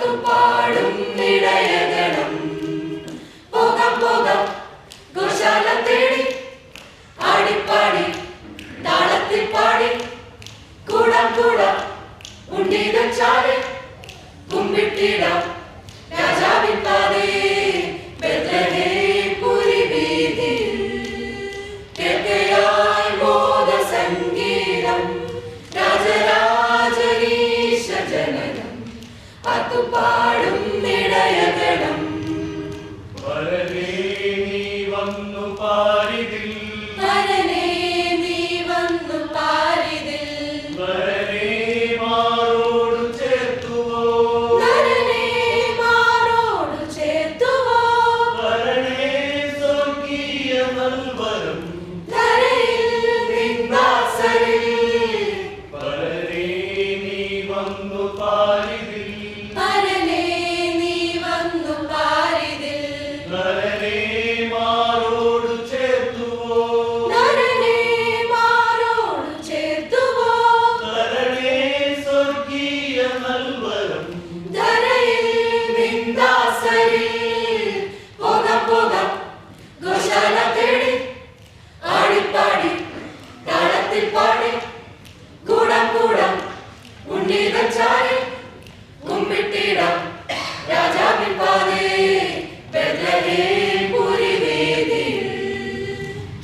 പാട്ടുപാടും ഇടയഗണം പോകാം പോകാം ഗോശാല തേടി ആടിപ്പാടി താളത്തിൽ പാടി കൂടാം കൂടാം ഉണ്ണീതൻ ചാടി കുമ്പിട്ടിടാം രാജാവിൻ പാതേ ബെത്ലഹേം പുരി വീതിയിൽ കേൾക്കയായി മോദ സംഗീതം രാജരാജനീശ ജനനം പാട്ടുപാടും ഇടയഗണം വരനേ നീ വന്നു പാരിതിൽ വരനേ നീ വന്നു പാരിതിൽ വരനേ മാറോടു ചേർത്തുവോ വരനേ മാറോടു ചേർത്തുവോ വരനേ സ്വർഗീയ നൽവരം ധരയിൽ നിന്ദാസരിൽ വരനേ നീ വന്നു പാരിതിൽ വരനേ നീ വന്നു പാരിതിൽ വരനേ മാറോടു ചേർത്തുവോ വരനേ മാറോടു ചേർത്തുവോ വരനേ സ്വർഗീയ നൽവരം ധരയിൽ നിന്ദാസരിൽ പോകാം പോകാം ഗോശാല തേടി ആടിപ്പാടി താളത്തിൽ പാടി കൂടാം കൂടാം ഉണ്ണീതൻ ചാരി കുമ്പിട്ടിടാം രാജാവിൻ പാതേ ബെത്ലഹേം പുരി വീതിയിൽ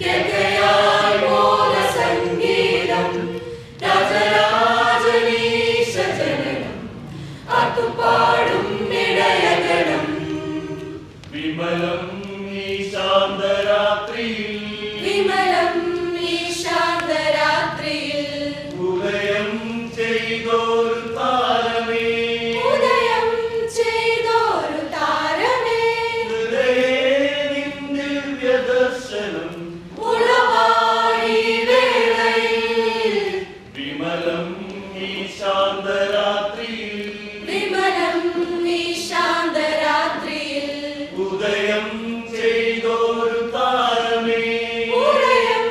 കേൾക്കയായി മോദ സംഗീതം രാജരാജനീശ ജനനം പാട്ടുപാടും ഇടയഗണം വിമലം ഈ ശാന്തരാത്രിയിൽ വിമലം ഈ ശാന്തരാത്രിയിൽ ഉദയം ചെയ്തോരു താരമേ ഉദയം ചെയ്തോരു താരമേ ഹൃദയേ നിൻ ദിവ്യദർശനം ഉളവായി വേളയിൽ വിമലം ഈ ശാന്തരാത്രിയിൽ വിമലം ഈ ശാന്തരാത്രിയിൽ ഉദയം ചെയ്തോരു താരമേ ഉദയം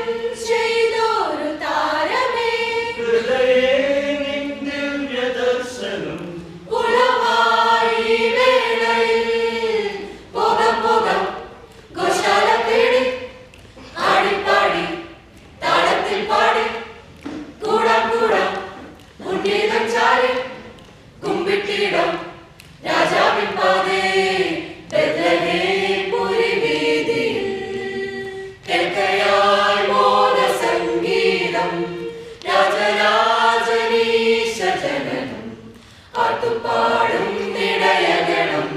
ചെയ്തോരു താരമേ ഹൃദയേ നിൻ ദിവ്യദർശനം ഉളവായി വേളയിൽ പോകാം പോകാം ഗോശാല തേടി ആടിപ്പാടി താളത്തിൽ പാടി കൂടാം കൂടാം ഉണ്ണീതൻ ചാരി കുമ്പിട്ടിടാം രാജാവിൻ പാതേ ബെത്ലഹേം പുരി വീതിയിൽ കേൾക്കയായി മോദ സംഗീതം രാജരാജനീശ ജനനം പാട്ടുപാടും ഇടയഗണം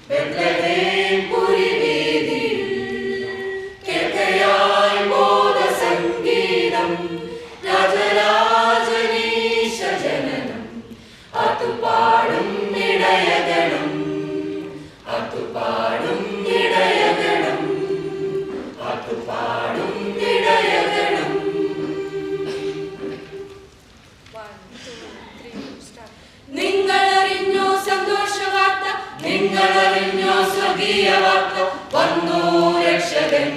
ബെത്ലഹേം പുരി വീതിയിൽ കേൾക്കയായി മോദ സംഗീതം രാജരാജനീശ ജനനം പാട്ടുപാടും ഇടയഗണം പാട്ടുപാടും ഇടയഗണം പാട്ടുപാടും ഇടയഗണം. നിങ്ങളറിഞ്ഞോ സന്തോഷവാർത്ത നിങ്ങളറിഞ്ഞോ സ്വർഗീയ വാർത്ത വന്നു രക്ഷകൻ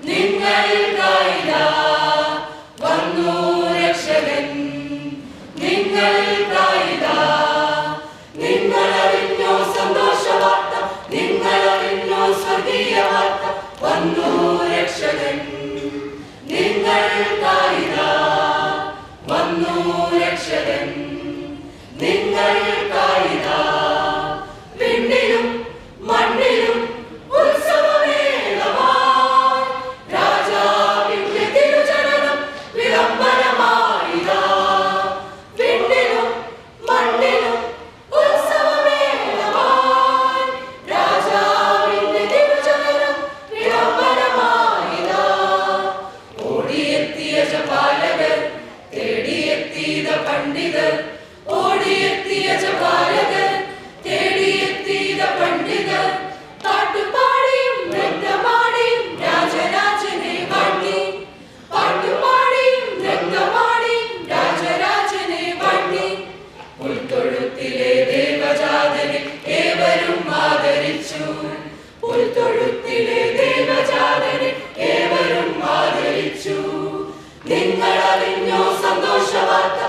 നിങ്ങൾക്കായിതാ വന്നു രക്ഷകൻ നിങ്ങൾക്കായിതാ നിങ്ങളറിഞ്ഞോ സന്തോഷവാർത്ത നിങ്ങളറിഞ്ഞോ സ്വർഗീയ വാർത്ത വന്നു രക്ഷകൻ നിങ്ങൾക്കായിതാ വന്നു രക്ഷകൻ നിങ്ങൾക്കായിതാ വിണ്ണിലും മണ്ണിലും ഉത്സവമേളമായി രാജാവിന്റെ തിരുജനനം വിളംബരമായിതാ വിണ്ണിലും മണ്ണിലും ഉത്സവമേളമായി രാജാവിന്റെ തിരുജനനം വിളംബരമായിതാ ഓടിയെത്തിയ ജപാലകർ തേടിയെത്തിയ പണ്ഡിതർ ഓടിയെത്തിയ ജപാലകർ തേടിയെത്തിയ പണ്ഡിതർ പാട്ടുപാടിയും നൃത്തമാടിയും രാജരാജനെ വാഴ്ത്തി പാട്ടുപാടിയും നൃത്തമാടിയും രാജരാജനെ വാഴ്ത്തി പുൽത്തൊഴുത്തിലെ ദേവജാതനെ ഏവരും ആദരിച്ചു പുൽത്തൊഴുത്തിലെ ദേവജാതനെ ഏവരും ആദരിച്ചു നിങ്ങളറിഞ്ഞോ സന്തോഷവാർത്ത